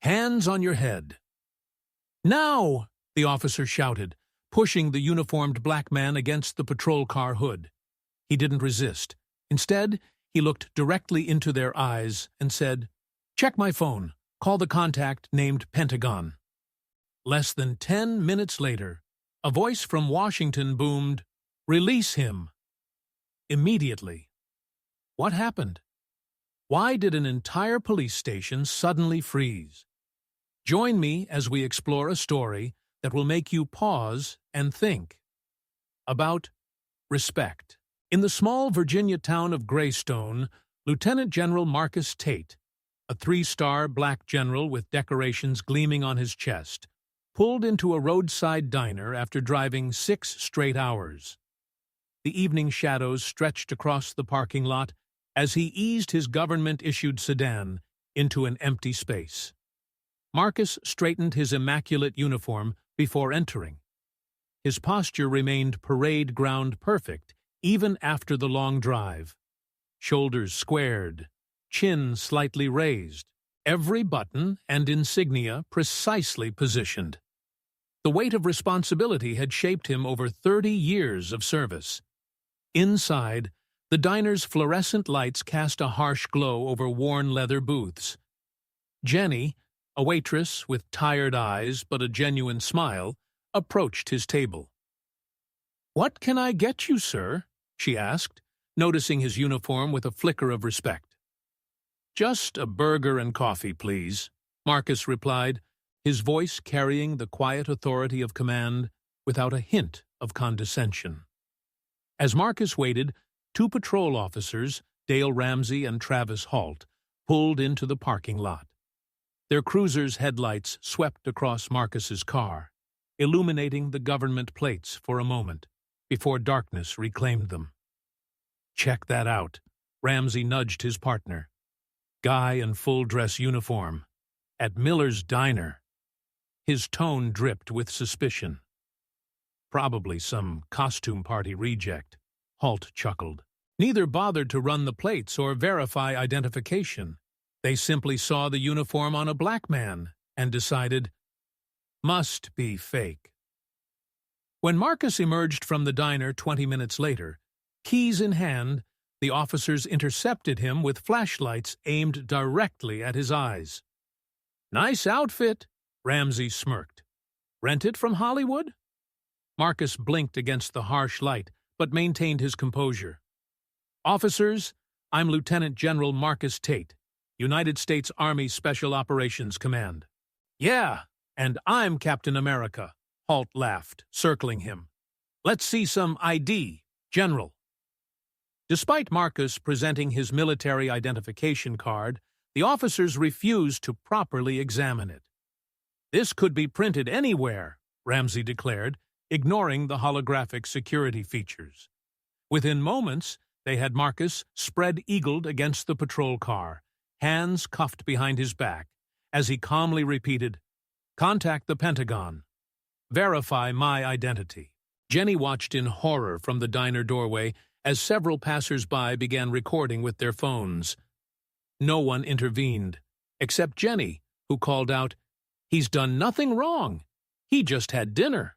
Hands on your head." "Now!" the officer shouted, pushing the uniformed black man against the patrol car hood. He didn't resist. Instead, he looked directly into their eyes and said, "Check my phone. Call the contact named Pentagon." Less than 10 minutes later, a voice from Washington boomed, "Release him." Immediately. What happened? Why did an entire police station suddenly freeze? Join me as we explore a story that will make you pause and think about respect. In the small Virginia town of Greystone, Lieutenant General Marcus Tate, a 3-star black general with decorations gleaming on his chest, pulled into a roadside diner after driving 6 straight hours. The evening shadows stretched across the parking lot as he eased his government-issued sedan into an empty space. Marcus straightened his immaculate uniform before entering. His posture remained parade ground perfect even after the long drive. Shoulders squared, chin slightly raised, every button and insignia precisely positioned. The weight of responsibility had shaped him over 30 years of service. Inside, the diner's fluorescent lights cast a harsh glow over worn leather booths. Jenny, a waitress with tired eyes but a genuine smile, approached his table. "What can I get you, sir?" she asked, noticing his uniform with a flicker of respect. "Just a burger and coffee, please," Marcus replied, his voice carrying the quiet authority of command without a hint of condescension. As Marcus waited, 2 patrol officers, Dale Ramsey and Travis Halt, pulled into the parking lot. Their cruiser's headlights swept across Marcus's car, illuminating the government plates for a moment, before darkness reclaimed them. "Check that out," Ramsey nudged his partner. "Guy in full-dress uniform. At Miller's Diner." His tone dripped with suspicion. "Probably some costume party reject," Halt chuckled. Neither bothered to run the plates or verify identification. They simply saw the uniform on a black man and decided, "Must be fake." When Marcus emerged from the diner 20 minutes later, keys in hand, the officers intercepted him with flashlights aimed directly at his eyes. "Nice outfit," Ramsey smirked. "Rent it from Hollywood?" Marcus blinked against the harsh light, but maintained his composure. "Officers, I'm Lieutenant General Marcus Tate, United States Army Special Operations Command." "Yeah, and I'm Captain America," Halt laughed, circling him. "Let's see some ID, General." Despite Marcus presenting his military identification card, the officers refused to properly examine it. "This could be printed anywhere," Ramsey declared, ignoring the holographic security features. Within moments, they had Marcus spread-eagled against the patrol car, hands cuffed behind his back, as he calmly repeated, "Contact the Pentagon. Verify my identity." Jenny watched in horror from the diner doorway as several passers-by began recording with their phones. No one intervened, except Jenny, who called out, "He's done nothing wrong. He just had dinner."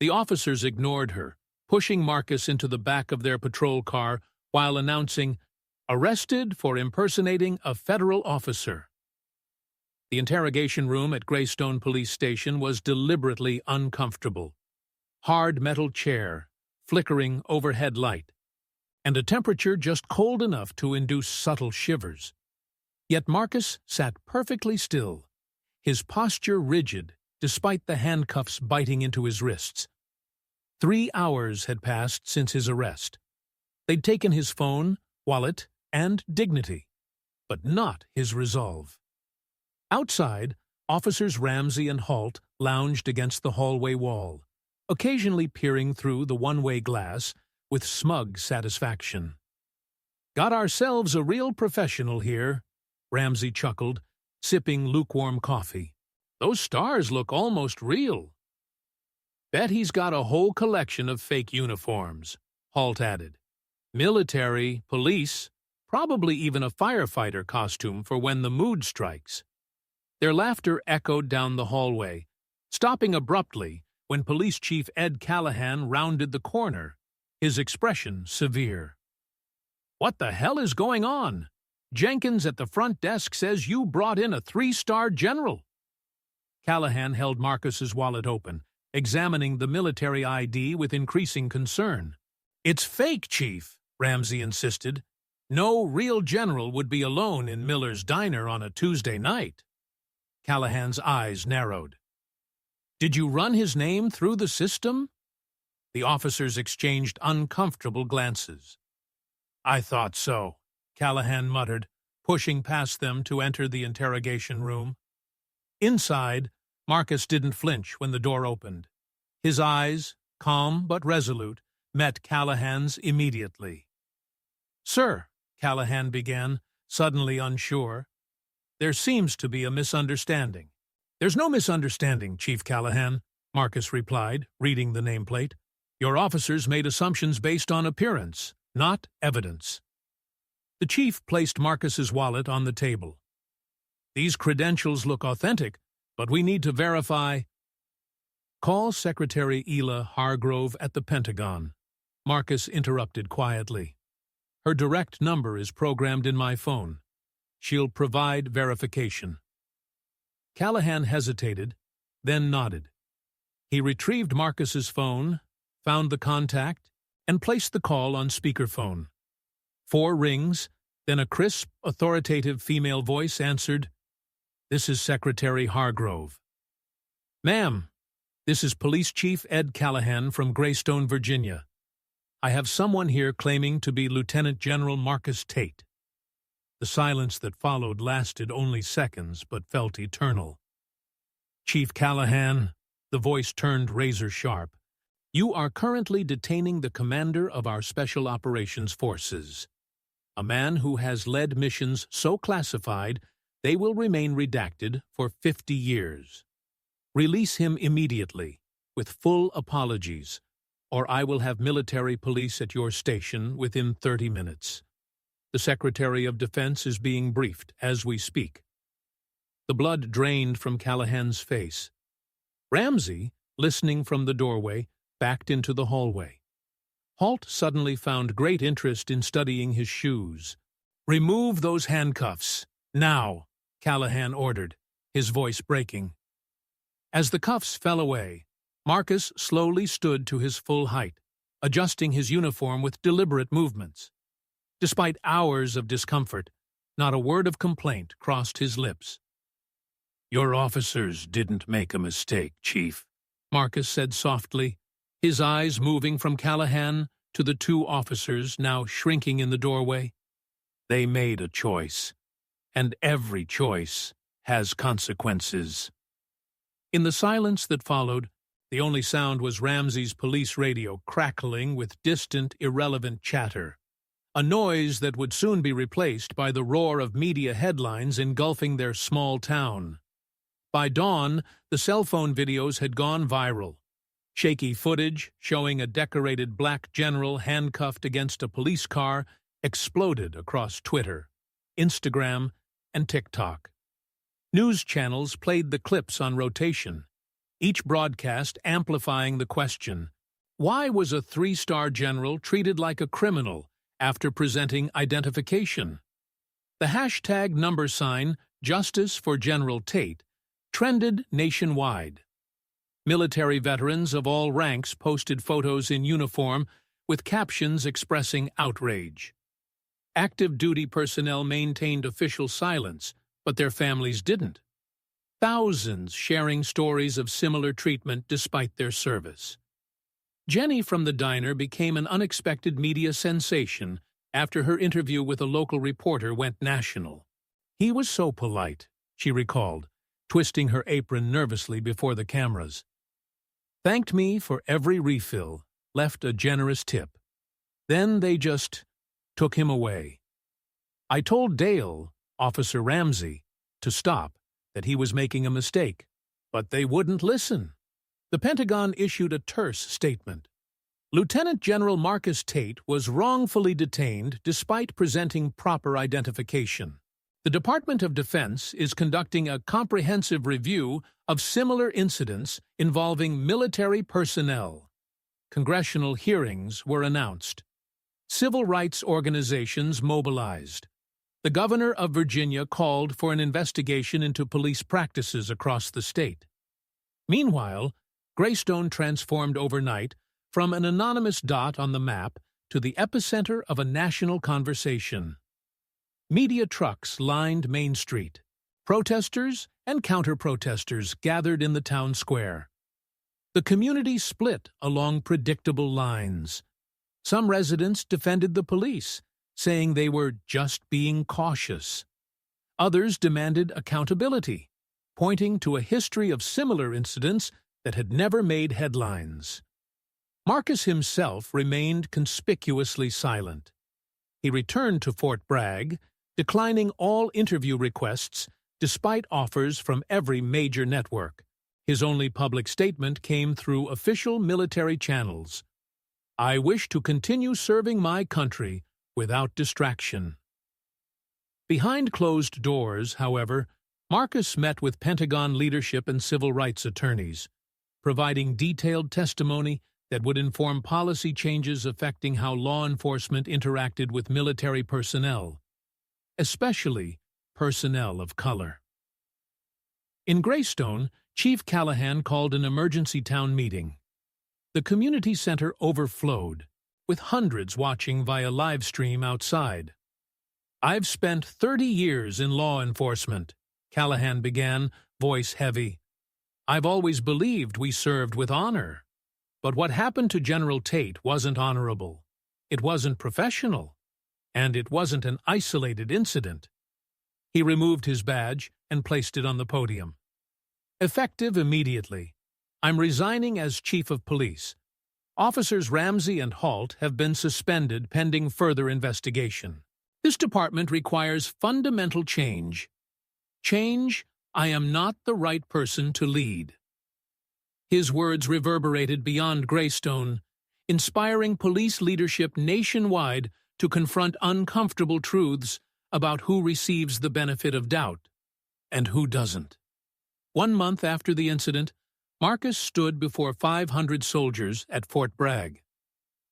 The officers ignored her, pushing Marcus into the back of their patrol car while announcing, "Arrested for impersonating a federal officer." The interrogation room at Greystone Police Station was deliberately uncomfortable. Hard metal chair, flickering overhead light, and a temperature just cold enough to induce subtle shivers. Yet Marcus sat perfectly still, his posture rigid despite the handcuffs biting into his wrists. 3 hours had passed since his arrest. They'd taken his phone, wallet, and dignity, but not his resolve. Outside, officers Ramsey and Halt lounged against the hallway wall, occasionally peering through the one-way glass with smug satisfaction. "Got ourselves a real professional here," Ramsey chuckled, sipping lukewarm coffee. "Those stars look almost real." "Bet he's got a whole collection of fake uniforms," Halt added. "Military, police, probably even a firefighter costume for when the mood strikes." Their laughter echoed down the hallway, stopping abruptly when Police Chief Ed Callahan rounded the corner, his expression severe. "What the hell is going on? Jenkins at the front desk says you brought in a 3-star general." Callahan held Marcus's wallet open, examining the military ID with increasing concern. "It's fake, Chief," Ramsey insisted. "No real general would be alone in Miller's diner on a Tuesday night." Callahan's eyes narrowed. "Did you run his name through the system?" The officers exchanged uncomfortable glances. "I thought so," Callahan muttered, pushing past them to enter the interrogation room. Inside, Marcus didn't flinch when the door opened. His eyes, calm but resolute, met Callahan's immediately. "Sir," Callahan began, suddenly unsure, "there seems to be a misunderstanding." "There's no misunderstanding, Chief Callahan," Marcus replied, reading the nameplate. "Your officers made assumptions based on appearance, not evidence." The chief placed Marcus's wallet on the table. "These credentials look authentic, but we need to verify." "Call Secretary Ela Hargrove at the Pentagon," Marcus interrupted quietly. "Her direct number is programmed in my phone. She'll provide verification." Callahan hesitated, then nodded. He retrieved Marcus's phone, found the contact, and placed the call on speakerphone. 4 rings, then a crisp, authoritative female voice answered, "This is Secretary Hargrove." "Ma'am, this is Police Chief Ed Callahan from Greystone, Virginia. I have someone here claiming to be Lieutenant General Marcus Tate." The silence that followed lasted only seconds, but felt eternal. "Chief Callahan," the voice turned razor-sharp, "you are currently detaining the commander of our Special Operations Forces, a man who has led missions so classified they will remain redacted for 50 years. Release him immediately, with full apologies, or I will have military police at your station within 30 minutes. The Secretary of Defense is being briefed as we speak." The blood drained from Callahan's face. Ramsey, listening from the doorway, backed into the hallway. Holt suddenly found great interest in studying his shoes. "Remove those handcuffs, now," Callahan ordered, his voice breaking. As the cuffs fell away, Marcus slowly stood to his full height, adjusting his uniform with deliberate movements. Despite hours of discomfort, not a word of complaint crossed his lips. "Your officers didn't make a mistake, Chief," Marcus said softly, his eyes moving from Callahan to the 2 officers now shrinking in the doorway. "They made a choice, and every choice has consequences." In the silence that followed, the only sound was Ramsey's police radio crackling with distant, irrelevant chatter, a noise that would soon be replaced by the roar of media headlines engulfing their small town. By dawn, the cell phone videos had gone viral. Shaky footage showing a decorated black general handcuffed against a police car exploded across Twitter, Instagram, and TikTok. News channels played the clips on rotation, each broadcast amplifying the question, why was a 3-star general treated like a criminal after presenting identification? The hashtag #, Justice for General Tate, trended nationwide. Military veterans of all ranks posted photos in uniform with captions expressing outrage. Active duty personnel maintained official silence, but their families didn't. Thousands sharing stories of similar treatment despite their service. Jenny from the diner became an unexpected media sensation after her interview with a local reporter went national. "He was so polite," she recalled, twisting her apron nervously before the cameras. "Thanked me for every refill, left a generous tip. Then they just took him away. I told Dale, Officer Ramsey, to stop, that he was making a mistake, but they wouldn't listen." The Pentagon issued a terse statement. Lieutenant General Marcus Tate was wrongfully detained despite presenting proper identification. The Department of Defense is conducting a comprehensive review of similar incidents involving military personnel. Congressional hearings were announced. Civil rights organizations mobilized. The governor of Virginia called for an investigation into police practices across the state. Meanwhile, Greystone transformed overnight from an anonymous dot on the map to the epicenter of a national conversation. Media trucks lined Main Street. Protesters and counter-protesters gathered in the town square. The community split along predictable lines. Some residents defended the police, saying they were just being cautious. Others demanded accountability, pointing to a history of similar incidents that had never made headlines. Marcus himself remained conspicuously silent. He returned to Fort Bragg, declining all interview requests despite offers from every major network. His only public statement came through official military channels. "I wish to continue serving my country without distraction." Behind closed doors, however, Marcus met with Pentagon leadership and civil rights attorneys, providing detailed testimony that would inform policy changes affecting how law enforcement interacted with military personnel, especially personnel of color. In Greystone, Chief Callahan called an emergency town meeting. The community center overflowed, with hundreds watching via live stream outside. "I've spent 30 years in law enforcement," Callahan began, voice heavy. "I've always believed we served with honor. But what happened to General Tate wasn't honorable. It wasn't professional. And it wasn't an isolated incident." He removed his badge and placed it on the podium. "Effective immediately. I'm resigning as Chief of Police. Officers Ramsey and Halt have been suspended pending further investigation. This department requires fundamental change. Change I am not the right person to lead." His words reverberated beyond Greystone, inspiring police leadership nationwide to confront uncomfortable truths about who receives the benefit of doubt and who doesn't. 1 month after the incident, Marcus stood before 500 soldiers at Fort Bragg.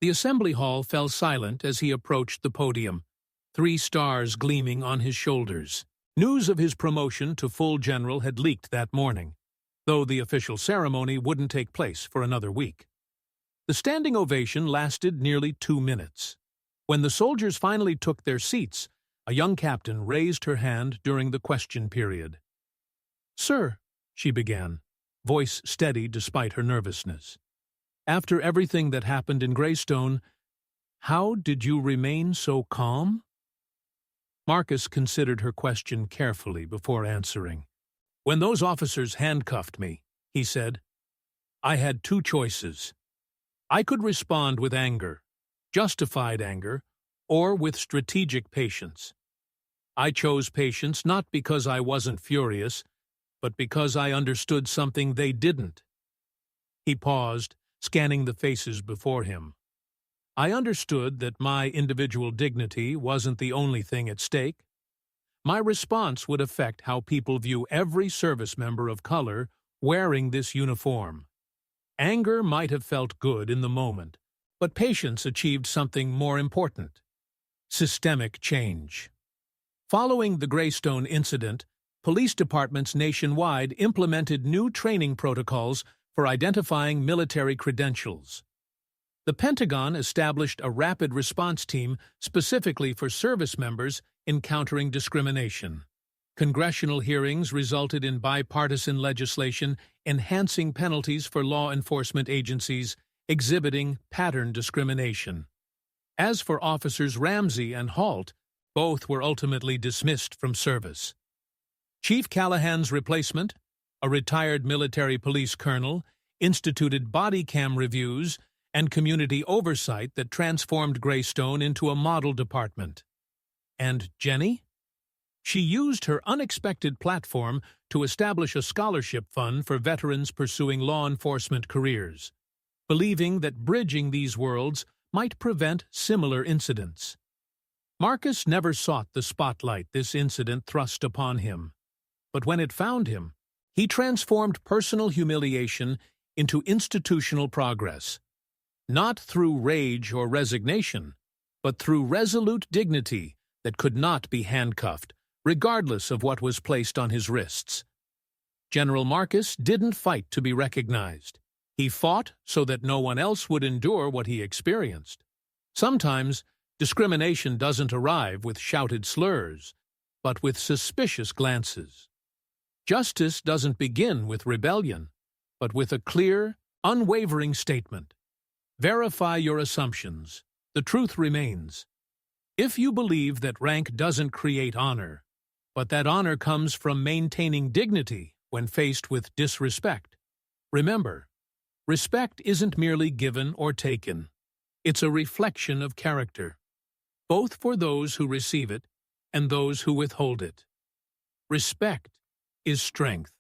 The assembly hall fell silent as he approached the podium, 3 stars gleaming on his shoulders. News of his promotion to full general had leaked that morning, though the official ceremony wouldn't take place for another week. The standing ovation lasted nearly 2 minutes. When the soldiers finally took their seats, a young captain raised her hand during the question period. "Sir," she began, voice steady despite her nervousness, "after everything that happened in Greystone, how did you remain so calm?" Marcus considered her question carefully before answering. "When those officers handcuffed me," he said, "I had 2 choices. I could respond with anger, justified anger, or with strategic patience. I chose patience not because I wasn't furious, but because I understood something they didn't." He paused, scanning the faces before him. "I understood that my individual dignity wasn't the only thing at stake. My response would affect how people view every service member of color wearing this uniform. Anger might have felt good in the moment, but patience achieved something more important: systemic change." Following the Greystone incident, police departments nationwide implemented new training protocols for identifying military credentials. The Pentagon established a rapid response team specifically for service members encountering discrimination. Congressional hearings resulted in bipartisan legislation enhancing penalties for law enforcement agencies exhibiting pattern discrimination. As for officers Ramsey and Halt, both were ultimately dismissed from service. Chief Callahan's replacement, a retired military police colonel, instituted body cam reviews and community oversight that transformed Greystone into a model department. And Jenny? She used her unexpected platform to establish a scholarship fund for veterans pursuing law enforcement careers, believing that bridging these worlds might prevent similar incidents. Marcus never sought the spotlight this incident thrust upon him. But when it found him, he transformed personal humiliation into institutional progress. Not through rage or resignation, but through resolute dignity that could not be handcuffed, regardless of what was placed on his wrists. General Marcus didn't fight to be recognized. He fought so that no one else would endure what he experienced. Sometimes, discrimination doesn't arrive with shouted slurs, but with suspicious glances. Justice doesn't begin with rebellion, but with a clear, unwavering statement. Verify your assumptions. The truth remains. If you believe that rank doesn't create honor, but that honor comes from maintaining dignity when faced with disrespect, remember, respect isn't merely given or taken. It's a reflection of character, both for those who receive it and those who withhold it. Respect is strength.